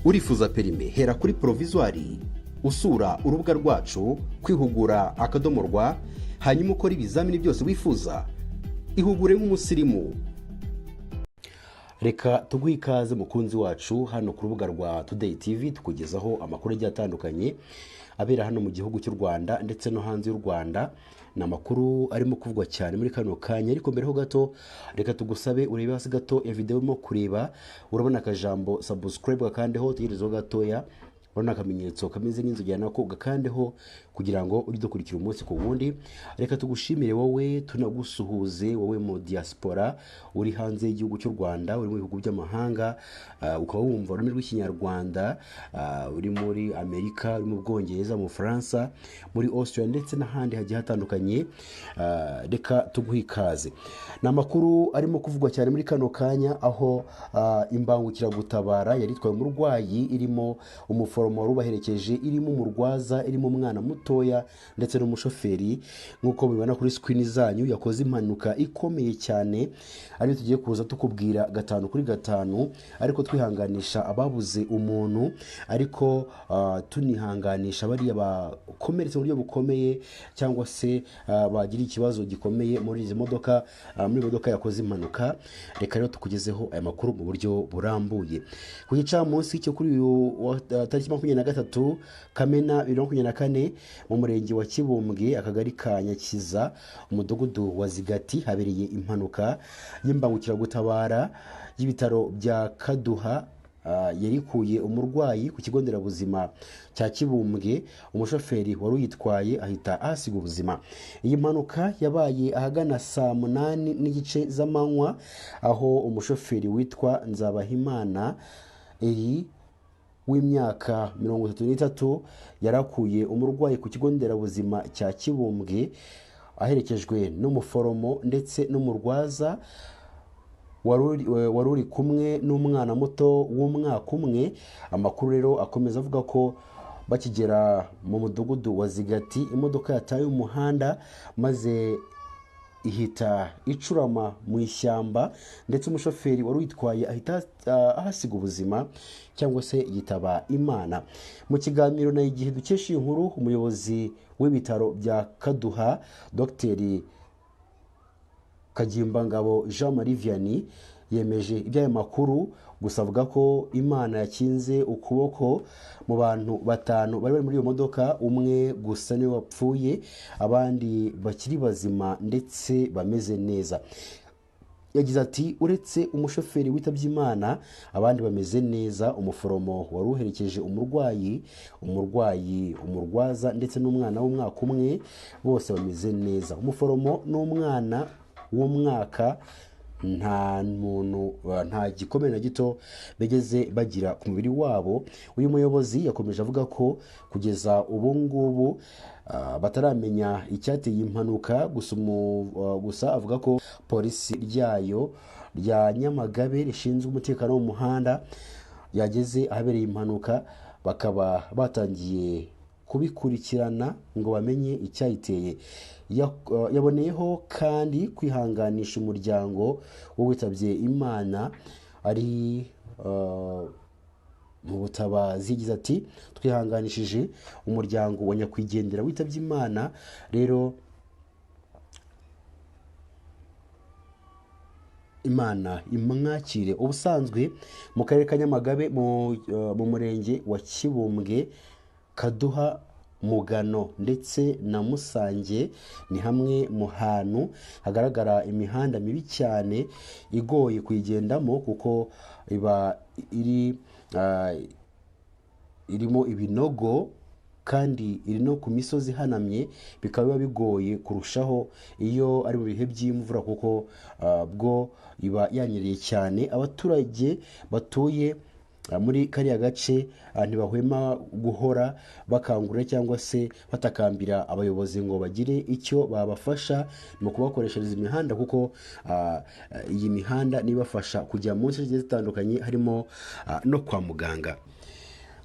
urifuza perime hera kuri provisoire usura urubuga rwacu kwihugura akadomorwa hanyuma ukora ibizamini byose wifuza ihugure nk'umusirimu. Reka tuguhe ikaze mukunzi wacu hano ku rubuga rwa Today TV tukugezaho amakuru agiye atandukanye abera hano mu gihugu cy'u Rwanda ndetse no hanze y'u Rwanda. Ni amakuru arimo kuvugwa cyane muri kano kanya, ariko mbere ho gato reka tugusabe urebe hasi gato video urimo kureba, urabona akajambo subscribe kandeho tugerezeho gatoya, urabona akamenyetso kameze nk'inzogera nako gakandeho kugira ngo ujye dukurikira umunsi ku wundi. Reka tugushimire wowe, tunagusuhuze wowe mu diaspora uri hanze y'igihugu cy'u Rwanda, uri mu bihugu by'amahanga, ukaba wumva ururimi rw'ikinyarwanda, uri muri Amerika, uri mu Bwongereza, mu Faransa, muri Austria ndetse n'ahandi hagiye hatandukanye. Reka tuguhe ikaze. Ni amakuru arimo kuvugwa cyane muri kano kanya, aho imbangukiragutabara yari itwaye umurwayi irimo umuforomo wari ubaherekeje, irimo umurwaza, irimo umwana mutoya ndetse n'umushoferi. Nk'uko mubibona kuri screen zanyu, yakoze impanuka ikomeye cyane, ariyo tugiye kuza tukubwira gatanu kuri gatanu, ariko twihanganisha ababuze umuntu, ariko tunihanganisha bariya bakomeretse mu buryo bukomeye cyangwa se bagira ikibazo gikomeye muri izi modoka, muri modoka yakoze impanuka. Reka rero tukugezeho aya makuru mu buryo burambuye. Ku gicamunsi cyo kuri tariki 23 Kamena 2024 mu murenge wa Kibumbwe, akagari ka Nyakiza, umudugudu wa Zigati, habereye impanuka y'imbangukiragutabara y'ibitaro bya Kaduha. Yarikuye umurwayi ku kigo nderabuzima cya Kibumbwe, umushoferi wari uyitwaye ahita ahasiga ubuzima. Iyi mpanuka yabaye ahagana saa 8:30 z'amanywa, aho umushoferi witwa Nzabahimana Eri w'imyaka 33 yarakuye umurwayi ku kigo nderabuzima cya Kibumbwe aherekejwe n'umuforomo ndetse n'umurwaza wari uri kumwe n'umwana muto w'umwaka umwe. Amakuru rero akomeza avuga ko bakigera mu mudugudu wa Zigati, imodoka yataye umuhanda maze ihita icurama mu ishyamba, ndetse umushoferi wari uyitwaye ahita ahasiga ubuzima cyangwa se yitaba Imana. Mu kiganiro na Igihe dukesha iyi nkuru, umuyobozi w'ibitaro bya Kaduha Dr Kagimbangabo Jean Marie Vianney yemeje iby'aya makuru, gusa avuga ko Imana yakinze ukuboko mu bantu 5 bari muri iyo modoka, umwe gusa niwe wapfuye, abandi bakiri bazima ndetse bameze neza. Yagize ati uretse umushoferi witabye Imana, abandi bameze neza. Umuforomo wari uherekeje umurwayi, umurwaza ndetse n'umwana w'umwaka umwe, bose bameze neza. Umuforomo n'umwana w'umwaka nta gikomere na gito begeze bagira ku mubiri wabo. Uyu muyobozi yakomeje avuga ko kugeza ubu ngubu bataramenya icyateye impanuka, gusa avuga ko polisi rya Nyamagabe rishinzwe umutekano wo mu muhanda yageze ahabereye impanuka, bakaba batangiye kubikurikirana ngo bamenye icyayiteye. Yaboneyeho kandi kwihanganisha umuryango w'uwitabye Imana ari mu butabazi. Yagize ati twihanganishije umuryango wa nyakwigendera witabye Imana, rero Imana imwakire. Ubusanzwe mu karere ka Nyamagabe mu murenge wa Kibumbwe, Kaduha, Mugano ndetse na Musange ni hamwe mu hantu hagaragara imihanda mibi cyane igoye kuyigendamo, kuko iba irimo ibinogo kandi iri no ku misozi hanamye, bikaba bigoye kurushaho iyo ari mu bihe by'imvura, kuko bwo iba yanyereye cyane. Abaturage batuye muri kariya gace ntibahwema guhora bakangurira cyangwa se batakambira abayobozi ngo bagire icyo babafasha mu kubakoreshereza imihanda, kuko iyi mihanda nibafasha kujya mu nce zigiye zitandukanye, harimo no kwa muganga.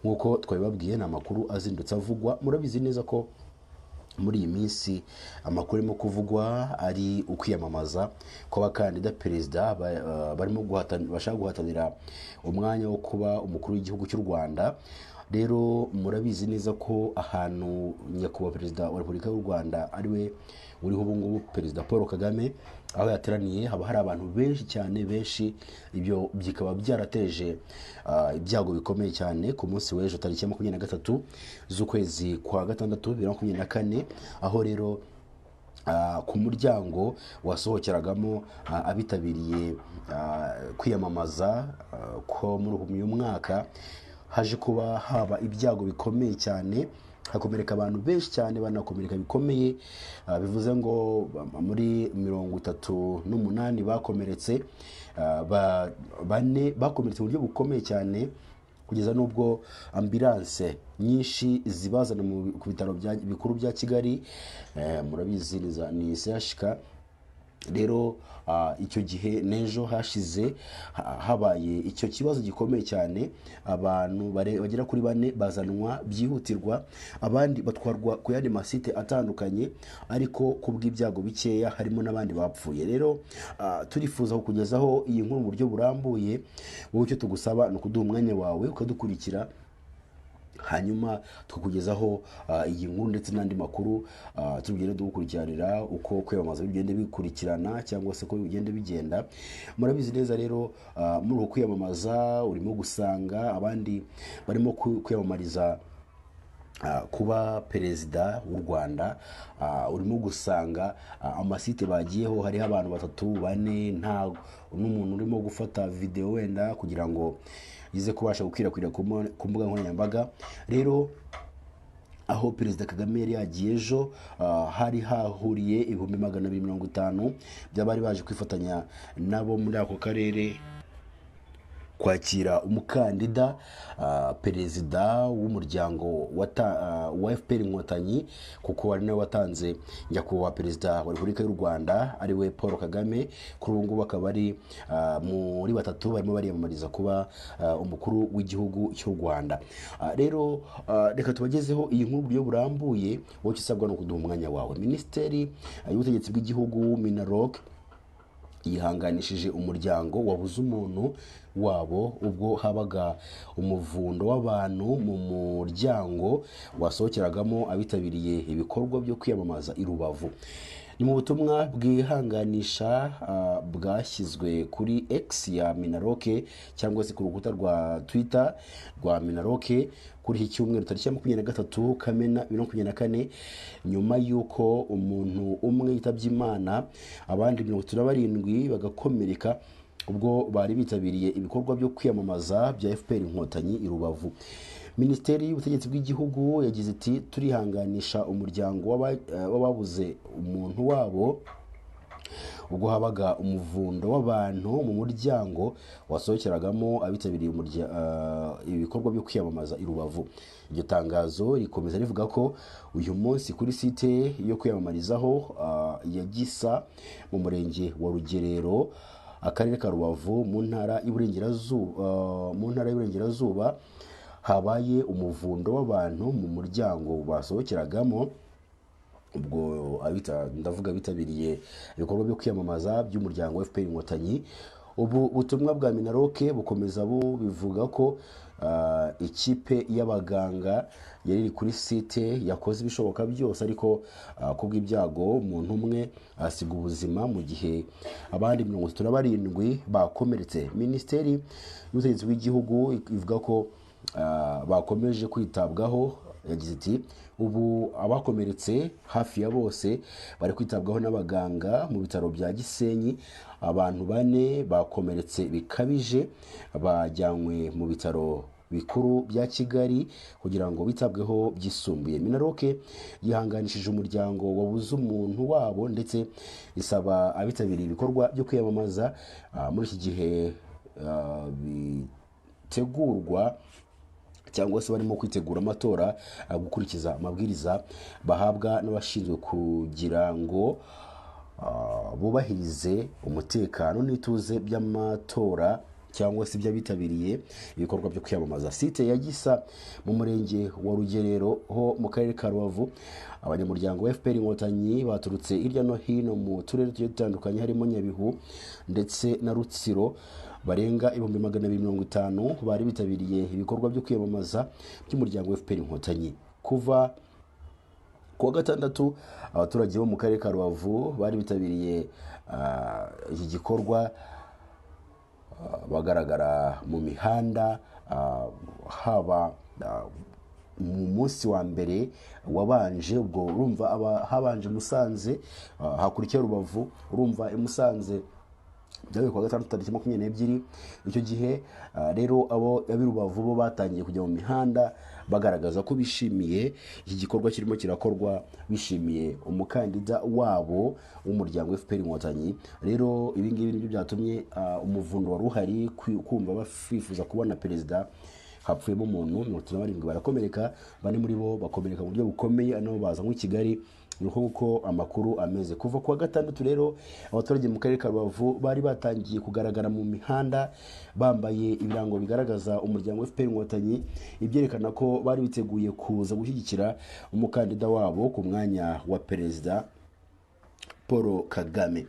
Nk'uko twabibabwiye, ni amakuru azindutse avugwa. Murabizi neza ko muri iyi minsi amakuru arimo kuvugwa ari ukwiyamamaza kw'abakandida perezida barimo bashaka guhatanira umwanya wo kuba umukuru w'igihugu cy'u Rwanda. Rero murabizi neza ko ahantu nyakubahwa perezida wa Repubulika y'u Rwanda ariwe uriho ubu ngubu perezida Paul Kagame, aho yateraniye haba hari abantu benshi cyane, benshi. Ibyo bikaba byarateje ibyago bikomeye cyane ku munsi w'ejo tariki ya 23 z'ukwezi kwa gatandatu 2024, aho rero ku muryango wasohokeragamo abitabiriye kwiyamamaza ko muri uyu mwaka haje kuba haba ibyago bikomeye cyane, hakomereka abantu benshi cyane, banakomereka bikomeye. Bivuze ngo muri 38 bakomeretse, bane bakomeretse mu buryo bukomeye cyane, kugeza n'ubwo ambulance nyinshi zibazana ku bitaro bikuru bya Kigali, murabizi ni CHK. Rero icyo gihe n'ejo hashize habaye icyo kibazo gikomeye cyane, abantu bagera kuri 4 bazanwa byihutirwa, abandi batwarwa ku yandi masite atandukanye, ariko kubw'ibyago bikeya harimo n'abandi bapfuye. Rero turifuza kukugezaho iyi nkuru mu buryo burambuye. Wowe icyo tugusaba ni ukuduha umwanya wawe ukadukurikira, hanyuma tukugezaho iyi nkuru ndetse n'andi makuru tugenda dukurikiranira uko kwiyamamaza bigenda bikurikirana, cyangwa se ko bigenda bigenda. Murabizi neza rero muri uko kwiyamamaza urimo gusanga abandi barimo kwiyamamariza kuba perezida w'u Rwanda. Urimo gusanga amasite bagiyeho hariho abantu 3 4, nta n'umuntu urimo gufata video wenda kugira ngo ize kubasha gukwirakwira ku mbuga nkoranyambaga. Rero aho perezida Kagame yari yagiye ejo, hari hahuriye 250 by'abari baje kwifatanya nabo muri ako karere kwakira umukandida perezida w'umuryango wa FPR Inkotanyi, kuko ari nawe watanze nyakubahwa perezida wa Repubulika y'u Rwanda ariwe Paul Kagame. Kuri ubu ngubu akaba ari muri 3 barimo bariyamamariza kuba umukuru w'igihugu cy'u Rwanda. Rero reka tubagezeho iyi nkuru buryo burambuye. Wowe usabwa no kuduha umwanya wawe. Minisiteri y'ubutegetsi bw'igihugu Minaloc yihanganishije umuryango wabuze umuntu wabo ubwo habaga umuvundo w'abantu mu muryango wasohokeragamo abitabiriye ibikorwa byo kwiyamamaza i Rubavu. Ni mu butumwa bwihanganisha bwashyizwe kuri X ya Minaloc, cyangwa se ku rukuta rwa Twitter rwa Minaloc kuri iki cyumweru tariki ya 23 Kamena 2024, nyuma y'uko umuntu umwe yitabye Imana, abandi 37 bagakomereka ubwo bari bitabiriye ibikorwa byo kwiyamamaza bya FPR Inkotanyi i Rubavu. Minisiteri y'ubutegetsi bw'igihugu yagize iti turihanganisha umuryango w'ababuze umuntu wabo ubwo habaga umuvundo w'abantu mu muryango wasohokeragamo abitabiriye ibikorwa byo kwiyamamaza i Rubavu. Iryo tangazo rikomeza rivuga ko uyu munsi kuri site yo kwiyamamarizaho ya Gisa mu murenge wa Rugerero, akarere ka Rubavu, mu ntara y'Iburengerazuba habaye umuvundo w'abantu mu muryango basohokeragamo ubwo ndavuga bitabiriye ibikorwa byo kwiyamamaza by'umuryango wa FPR Inkotanyi. Ubu butumwa bwa Minaloc bukomeza bivuga ko ikipe y'abaganga yari iri kuri site yakoze ibishoboka byose, ariko kubw'ibyago umuntu umwe asiga ubuzima mu gihe abandi 37 bakomeretse. Minisiteri y'ubutegetsi bw'igihugu ivuga ko bakomeje kwitabwaho. Yagize iti ubu abakomeretse hafi ya bose bari kwitabwaho n'abaganga mu bitaro bya Gisenyi. Abantu 4 bakomeretse bikabije bajyanywe mu bitaro bikuru bya Kigali kugira ngo bitabweho byisumbuye. Minaloc yihanganishije umuryango wabuze umuntu wabo ndetse isaba abitabiriye ibikorwa byo kwiyamamaza muri iki gihe bitegurwa cyangwa se barimo kwitegura amatora gukurikiza amabwiriza bahabwa n'abashinzwe kugira ngo bubahirize umutekano n'ituze by'amatora cyangwa se by'abitabiriye ibikorwa byo kwiyamamaza. Site ya Gisa mu murenge wa Rugerero ho mu karere ka Rubavu, abanyamuryango wa FPR Inkotanyi baturutse hirya no hino mu turere tugiye dutandukanye harimo Nyabihu ndetse na Rutsiro, barenga 250 bari bitabiriye ibikorwa byo kwiyamamaza by'umuryango wa FPR Inkotanyi. Kuva kuwa gatandatu abaturage bo mu karere ka Rubavu bari bitabiriye iki gikorwa, bagaragara mu mihanda, haba mu munsi wa mbere wabanje, ubwo urumva habanje Musanze, hakurikiye Rubavu, urumva Musanze byabaye kuwa gatandatu tariki 22. Icyo gihe rero ab'i Rubavu bo batangiye kujya mu mihanda bagaragaza ko bishimiye iki gikorwa kirimo kirakorwa, bishimiye umukandida wabo w'umuryango FPR Inkotanyi. Rero ibi ngibi nibyo byatumye umuvundo wari uhari kumva bafifuza kubona perezida. Hapfuyemo umuntu 37 barakomereka, bane muri bo bakomereka mu buryo bukomeye, nabo bazanywe i Kigali. Nuko amakuru ameze. Kuva kuwa gatandatu rero abaturage mu karere ka Rubavu bari batangiye kugaragara mu mihanda bambaye ibirango bigaragaza umuryango FPR Inkotanyi, ibyerekana ko bari biteguye kuza gushyigikira umukandida wabo ku mwanya wa perezida Paul Kagame.